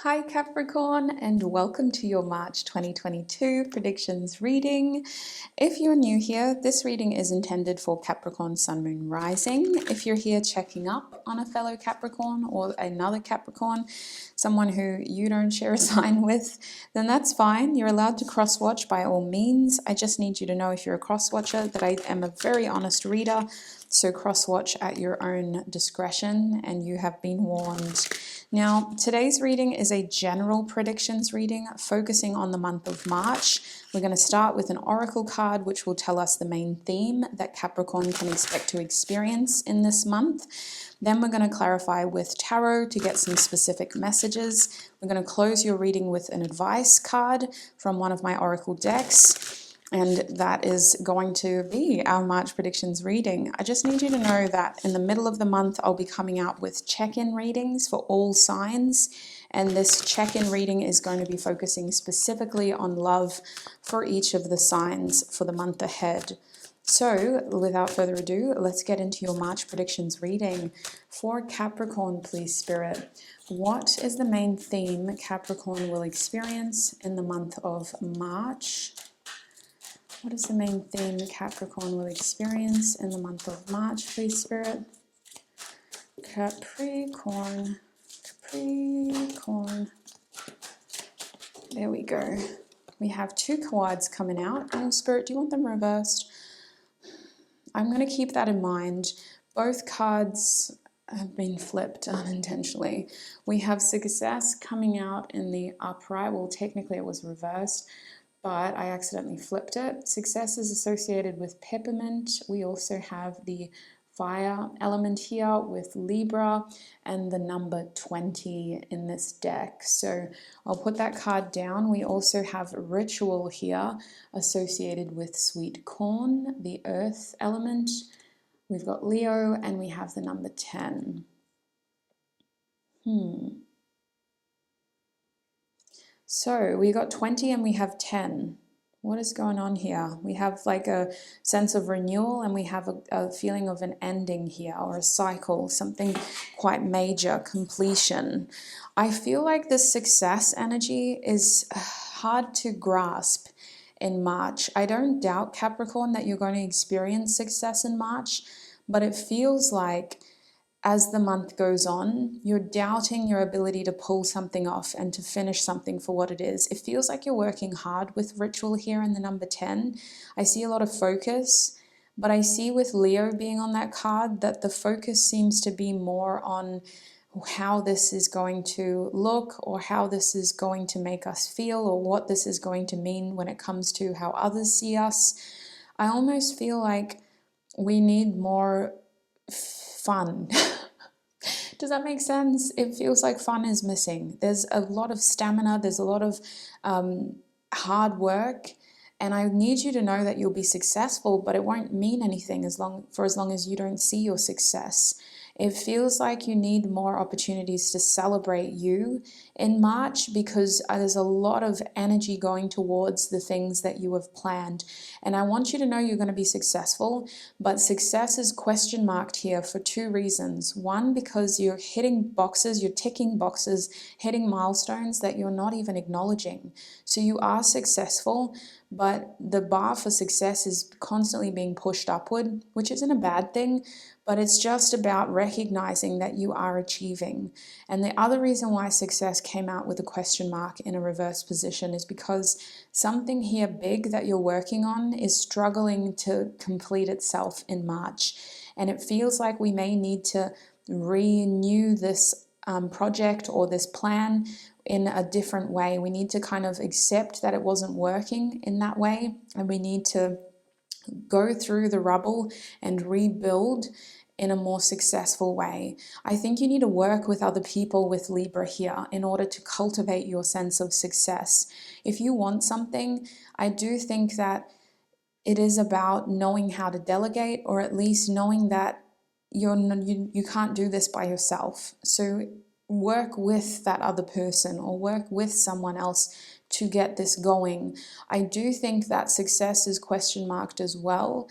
Hi Capricorn, and welcome to your March 2022 predictions reading. If you're new here, this reading is intended for Capricorn Sun Moon Rising. If you're here checking up on a fellow Capricorn or another Capricorn, someone who you don't share a sign with, then that's fine. You're allowed to cross-watch by all means. I just need you to know, if you're a cross-watcher, that I am a very honest reader, so cross-watch at your own discretion, and you have been warned. Now, today's reading is a general predictions reading focusing on the month of March. We're going to start with an oracle card, which will tell us the main theme that Capricorn can expect to experience in this month. Then we're going to clarify with tarot to get some specific messages. We're going to close your reading with an advice card from one of my oracle decks. And that is going to be our March predictions reading. I just need you to know that in the middle of the month, I'll be coming out with check-in readings for all signs. And this check-in reading is going to be focusing specifically on love for each of the signs for the month ahead. So without further ado, let's get into your March predictions reading. For Capricorn, please, Spirit, what is the main theme Capricorn will experience in the month of March? What is the main theme Capricorn will experience in the month of March, please, Spirit? Capricorn, Capricorn. There we go. We have two cards coming out. Oh, Spirit, do you want them reversed? I'm going to keep that in mind. Both cards have been flipped unintentionally. We have success coming out in the upright. Well, technically it was reversed, but I accidentally flipped it. Success is associated with peppermint. We also have the fire element here with Libra and the number 20 in this deck. So I'll put that card down. We also have ritual here associated with sweet corn, the earth element. We've got Leo and we have the number 10. So we got 20 and we have 10. What is going on here? We have like a sense of renewal and we have a feeling of an ending here, or a cycle, something quite major, completion. I feel like this success energy is hard to grasp in March. I don't doubt, Capricorn, that you're going to experience success in March, but it feels like as the month goes on, you're doubting your ability to pull something off and to finish something for what it is. It feels like you're working hard with ritual here in the number 10. I see a lot of focus, but I see with Leo being on that card that the focus seems to be more on how this is going to look, or how this is going to make us feel, or what this is going to mean when it comes to how others see us. I almost feel like we need more fun. Does that make sense? It feels like fun is missing. There's a lot of stamina, there's a lot of hard work, and I need you to know that you'll be successful, but it won't mean anything as long as you don't see your success. It feels like you need more opportunities to celebrate you in March, because there's a lot of energy going towards the things that you have planned. And I want you to know you're going to be successful, but success is question marked here for two reasons. One, because you're hitting boxes, you're ticking boxes, hitting milestones that you're not even acknowledging. So you are successful, but the bar for success is constantly being pushed upward, which isn't a bad thing, but it's just about recognizing that you are achieving. And the other reason why success came out with a question mark in a reverse position is because something here big that you're working on is struggling to complete itself in March. And it feels like we may need to renew this project or this plan in a different way. We need to kind of accept that it wasn't working in that way, and we need to go through the rubble and rebuild in a more successful way. I think you need to work with other people with Libra here in order to cultivate your sense of success. If you want something, I do think that it is about knowing how to delegate, or at least knowing that you can't do this by yourself. So work with that other person, or work with someone else to get this going. I do think that success is question marked as well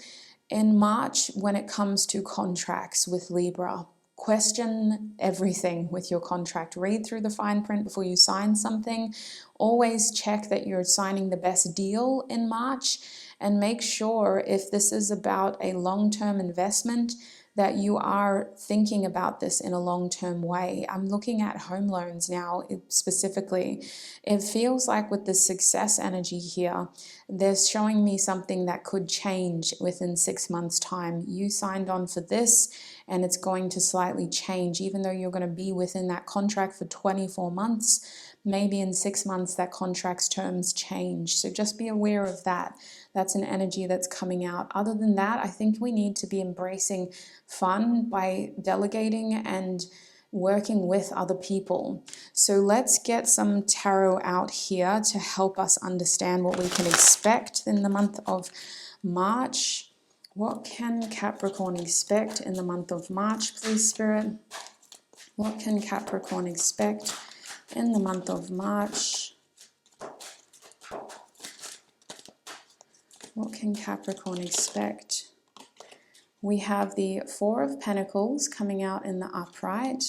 in March when it comes to contracts with Libra. question everything with your contract. Read through the fine print before you sign something. Always check that you're signing the best deal in March, and make sure if this is about a long-term investment that you are thinking about this in a long-term way. I'm looking at home loans now specifically. It feels like with the success energy here, they're showing me something that could change within 6 months' time. You signed on for this and it's going to slightly change, even though you're going to be within that contract for 24 months. Maybe in 6 months that contract's terms change. So just be aware of that. That's an energy that's coming out. Other than that, I think we need to be embracing fun by delegating and working with other people. So let's get some tarot out here to help us understand what we can expect in the month of March. What can Capricorn expect in the month of March, please, Spirit? What can Capricorn expect in the month of March? What can Capricorn expect? We have the Four of Pentacles coming out in the upright.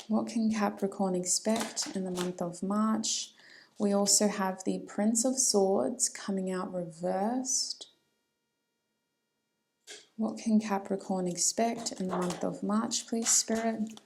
What can Capricorn expect in the month of March? We also have the Prince of Swords coming out reversed. What can Capricorn expect in the month of March, please, Spirit?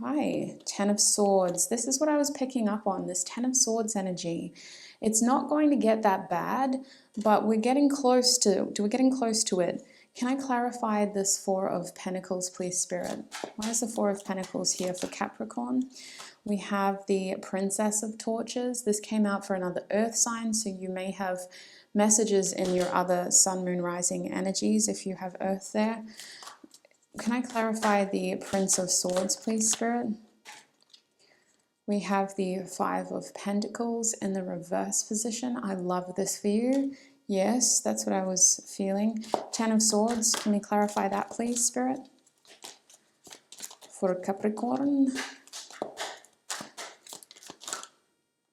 Hi, Ten of Swords. This is what I was picking up on, this Ten of Swords energy. It's not going to get that bad, but we're getting close to it. Can I clarify this Four of Pentacles, please, Spirit? Why is the Four of Pentacles here for Capricorn? We have the Princess of Torches. This came out for another earth sign, so you may have messages in your other sun, moon, rising energies if you have earth there. Can I clarify the Prince of Swords, please, Spirit? We have the Five of Pentacles in the reverse position. I love this for you. Yes, that's what I was feeling. Ten of Swords, can we clarify that, please, Spirit? For Capricorn.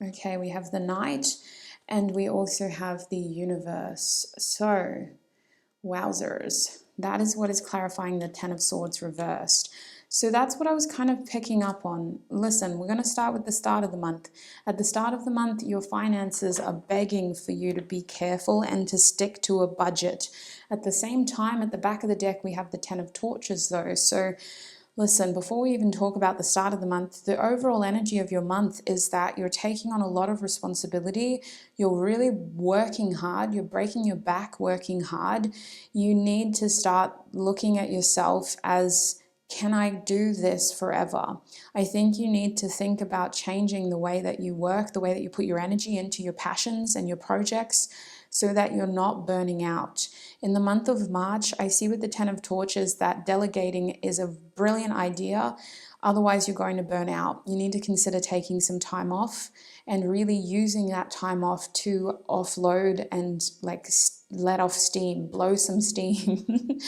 Okay, we have the Knight, and we also have the Universe. So, wowzers. That is what is clarifying the Ten of Swords reversed. So that's what I was kind of picking up on. Listen, we're going to start with the start of the month. At the start of the month, your finances are begging for you to be careful and to stick to a budget. At the same time, at the back of the deck, we have the Ten of Torches though. So listen, before we even talk about the start of the month, the overall energy of your month is that you're taking on a lot of responsibility. You're really working hard. You're breaking your back working hard. You need to start looking at yourself as, can I do this forever? I think you need to think about changing the way that you work, the way that you put your energy into your passions and your projects, so that you're not burning out. In the month of March, I see with the Ten of Torches that delegating is a brilliant idea. Otherwise, you're going to burn out. You need to consider taking some time off and really using that time off to offload and let off steam, blow some steam.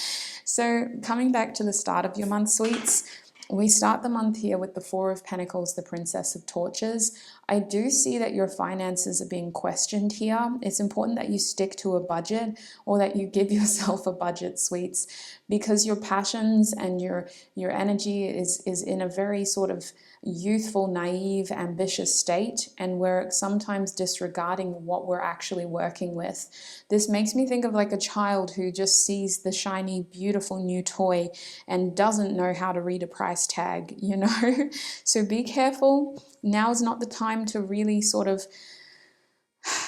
So coming back to the start of your month, sweets, we start the month here with the Four of Pentacles, the Princess of Torches. I do see that your finances are being questioned here. It's important that you stick to a budget, or that you give yourself a budget, sweets, because your passions and your energy is in a very sort of youthful, naive, ambitious state, and we're sometimes disregarding what we're actually working with. This makes me think of like a child who just sees the shiny, beautiful new toy and doesn't know how to read a price tag, you know? So be careful. Now is not the time to really sort of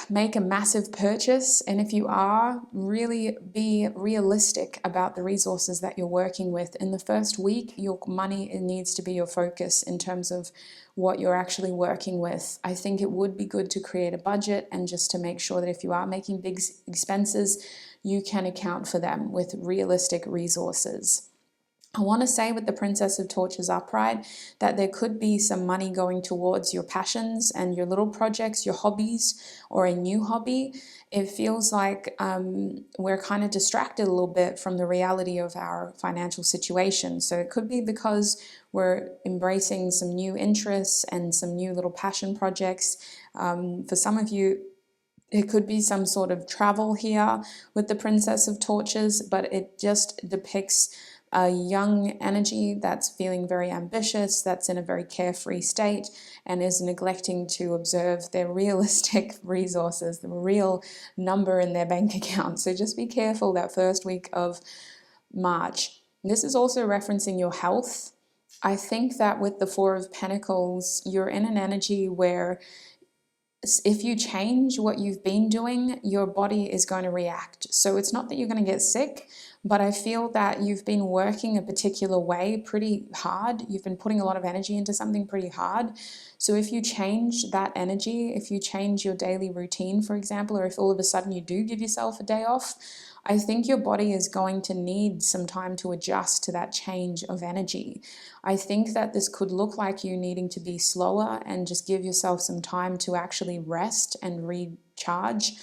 make a massive purchase, and if you are, really be realistic about the resources that you're working with. In the first week, your money needs to be your focus in terms of what you're actually working with. I think it would be good to create a budget, and just to make sure that if you are making big expenses, you can account for them with realistic resources. I want to say with the Princess of Torches upright that there could be some money going towards your passions and your little projects, your hobbies, or a new hobby. It feels like we're kind of distracted a little bit from the reality of our financial situation. So it could be because we're embracing some new interests and some new little passion projects. For some of you, It could be some sort of travel here with the Princess of Torches, but it just depicts a young energy that's feeling very ambitious, that's in a very carefree state, and is neglecting to observe their realistic resources, the real number in their bank account. So just be careful that first week of March. This is also referencing your health. I think that with the Four of Pentacles, you're in an energy where if you change what you've been doing, your body is going to react. So it's not that you're going to get sick, but I feel that you've been working a particular way pretty hard. You've been putting a lot of energy into something pretty hard. So if you change that energy, if you change your daily routine, for example, or if all of a sudden you do give yourself a day off, I think your body is going to need some time to adjust to that change of energy. I think that this could look like you needing to be slower and just give yourself some time to actually rest and recharge.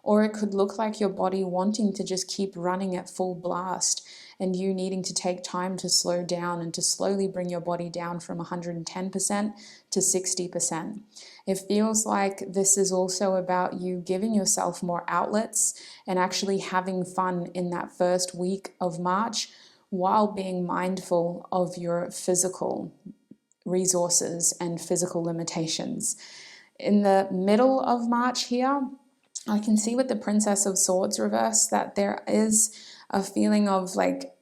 Or it could look like your body wanting to just keep running at full blast and you needing to take time to slow down and to slowly bring your body down from 110% to 60%. It feels like this is also about you giving yourself more outlets and actually having fun in that first week of March while being mindful of your physical resources and physical limitations. In the middle of March here, I can see with the Princess of Swords reverse that there is a feeling of like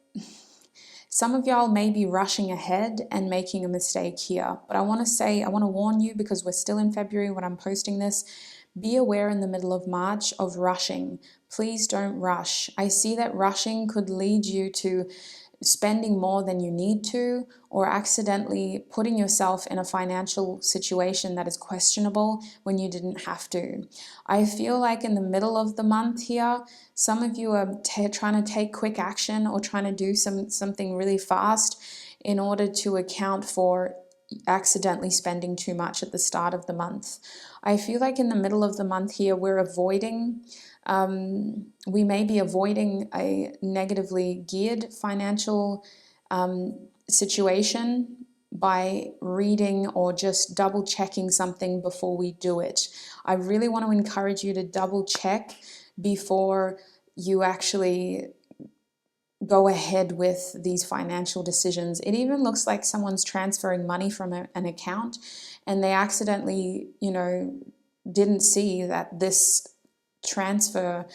some of y'all may be rushing ahead and making a mistake here. But I want to warn you, because we're still in February when I'm posting this, be aware in the middle of March of rushing. Please don't rush. I see that rushing could lead you to spending more than you need to, or accidentally putting yourself in a financial situation that is questionable when you didn't have to. I feel like in the middle of the month here, some of you are trying to take quick action or trying to do something really fast in order to account for accidentally spending too much at the start of the month. I feel like in the middle of the month here, we may be avoiding a negatively geared financial situation by reading or just double checking something before we do it. I really want to encourage you to double check before you actually go ahead with these financial decisions. It even looks like someone's transferring money from an account and they accidentally, didn't see that this transfer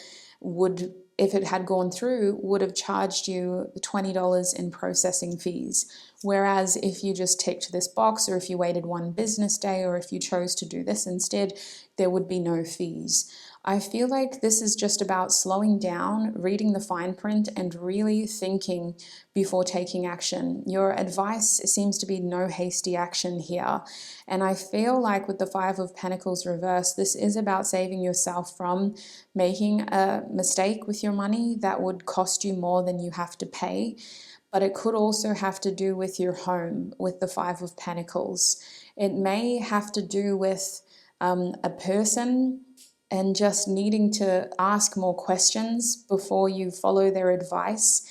would, if it had gone through, would have charged you $20 in processing fees. Whereas if you just ticked this box, or if you waited one business day, or if you chose to do this instead, there would be no fees. I feel like this is just about slowing down, reading the fine print, and really thinking before taking action. Your advice seems to be no hasty action here. And I feel like with the Five of Pentacles reverse, this is about saving yourself from making a mistake with your money that would cost you more than you have to pay. But it could also have to do with your home, with the Five of Pentacles. It may have to do with a person and just needing to ask more questions before you follow their advice.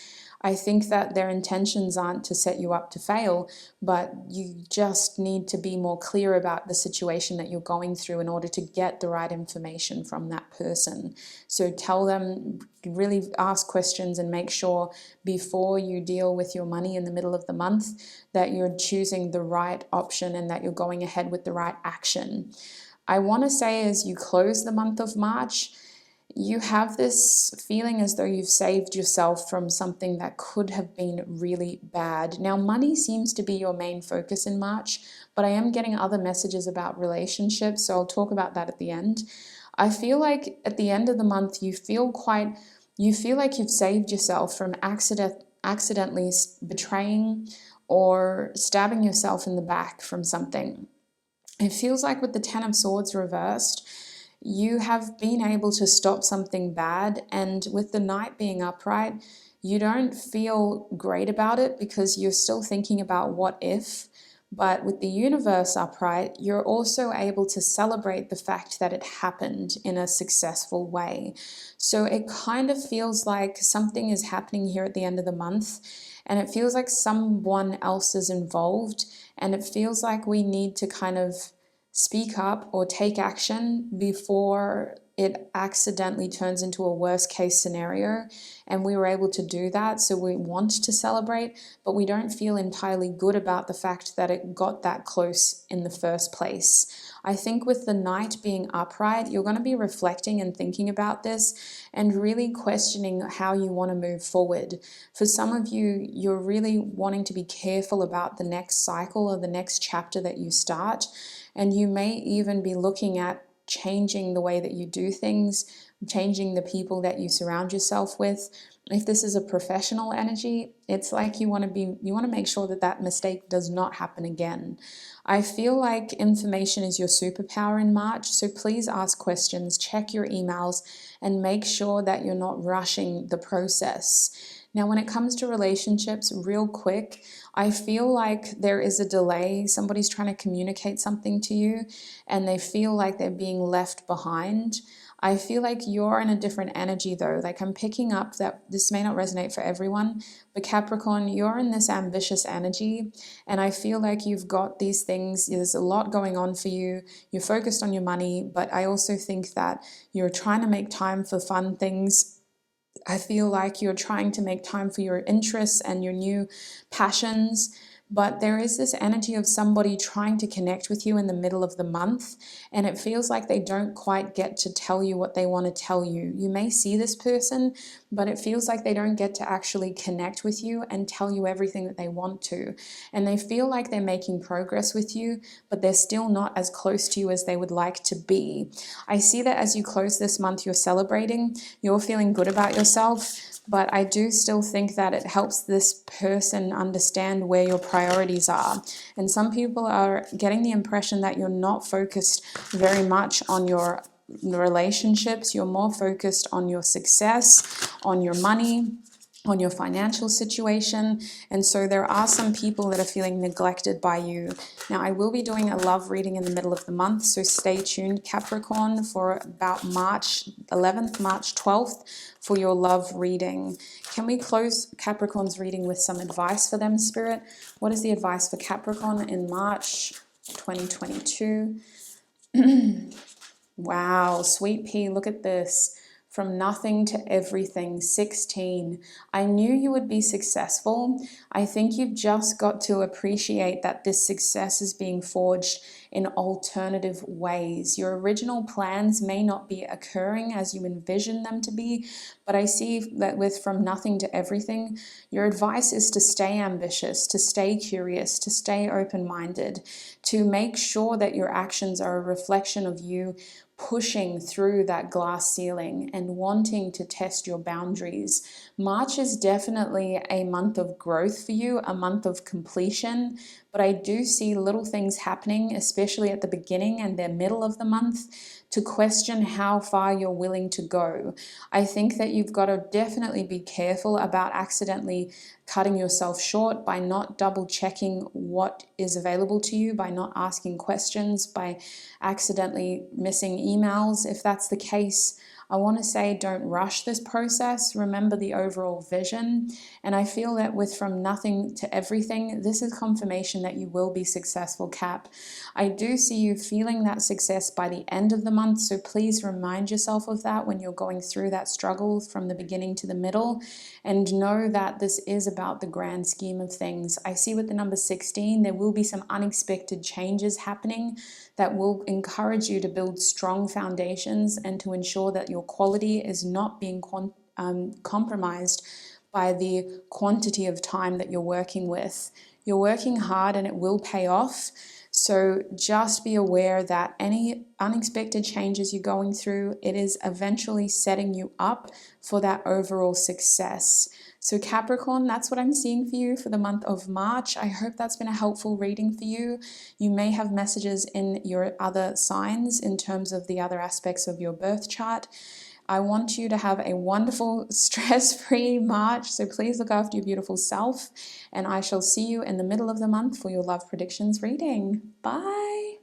I think that their intentions aren't to set you up to fail, but you just need to be more clear about the situation that you're going through in order to get the right information from that person. So tell them, really ask questions and make sure before you deal with your money in the middle of the month that you're choosing the right option and that you're going ahead with the right action. I want to say as you close the month of March, you have this feeling as though you've saved yourself from something that could have been really bad. Now, money seems to be your main focus in March, but I am getting other messages about relationships, so I'll talk about that at the end. I feel like at the end of the month, you feel like you've saved yourself from accidentally betraying or stabbing yourself in the back from something. It feels like with the Ten of Swords reversed, you have been able to stop something bad, and with the Knight being upright, you don't feel great about it because you're still thinking about what if. But with the Universe upright, you're also able to celebrate the fact that it happened in a successful way. So it kind of feels like something is happening here at the end of the month, and it feels like someone else is involved, and it feels like we need to kind of speak up or take action before it accidentally turns into a worst case scenario, and we were able to do that. So we want to celebrate, but we don't feel entirely good about the fact that it got that close in the first place. I think with the Knight being upright, you're going to be reflecting and thinking about this and really questioning how you want to move forward. For some of you, you're really wanting to be careful about the next cycle or the next chapter that you start, and you may even be looking at changing the way that you do things, changing the people that you surround yourself with. If this is a professional energy, it's like you want to make sure that that mistake does not happen again. I feel like information is your superpower in March, so please ask questions, check your emails, and make sure that you're not rushing the process. Now, when it comes to relationships, real quick, I feel like there is a delay. Somebody's trying to communicate something to you and they feel like they're being left behind. I feel like you're in a different energy though. Like I'm picking up that this may not resonate for everyone, but Capricorn, you're in this ambitious energy, and I feel like you've got these things, there's a lot going on for you. You're focused on your money, but I also think that you're trying to make time for fun things. I feel like you're trying to make time for your interests and your new passions, but there is this energy of somebody trying to connect with you in the middle of the month, and it feels like they don't quite get to tell you what they want to tell you. You may see this person, but it feels like they don't get to actually connect with you and tell you everything that they want to. And they feel like they're making progress with you, but they're still not as close to you as they would like to be. I see that as you close this month, you're celebrating, you're feeling good about yourself, but I do still think that it helps this person understand where your priorities are. And some people are getting the impression that you're not focused very much on your relationships. You're more focused on your success, on your money, on your financial situation. And so there are some people that are feeling neglected by you. Now, I will be doing a love reading in the middle of the month, so stay tuned, Capricorn, for about March 11th, March 12th for your love reading. Can we close Capricorn's reading with some advice for them, Spirit? What is the advice for Capricorn in March 2022? Wow, sweet pea, look at this. From nothing to everything, 16. I knew you would be successful. I think you've just got to appreciate that this success is being forged in alternative ways. Your original plans may not be occurring as you envision them to be, but I see that with from nothing to everything, your advice is to stay ambitious, to stay curious, to stay open-minded, to make sure that your actions are a reflection of you pushing through that glass ceiling and wanting to test your boundaries. March is definitely a month of growth for you, a month of completion, but I do see little things happening, especially at the beginning and the middle of the month, to question how far you're willing to go. I think that you've got to definitely be careful about accidentally cutting yourself short by not double checking what is available to you, by not asking questions, by accidentally missing emails. If that's the case, I want to say don't rush this process. Remember the overall vision. And I feel that with from nothing to everything, this is confirmation that you will be successful, Cap. I do see you feeling that success by the end of the month, so please remind yourself of that when you're going through that struggle from the beginning to the middle, and know that this is about the grand scheme of things. I see with the number 16, there will be some unexpected changes happening that will encourage you to build strong foundations and to ensure that your quality is not being compromised by the quantity of time that you're working with. You're working hard and it will pay off. So just be aware that any unexpected changes you're going through, it is eventually setting you up for that overall success. So Capricorn, that's what I'm seeing for you for the month of March. I hope that's been a helpful reading for you. You may have messages in your other signs in terms of the other aspects of your birth chart. I want you to have a wonderful, stress-free March, so please look after your beautiful self, and I shall see you in the middle of the month for your love predictions reading. Bye!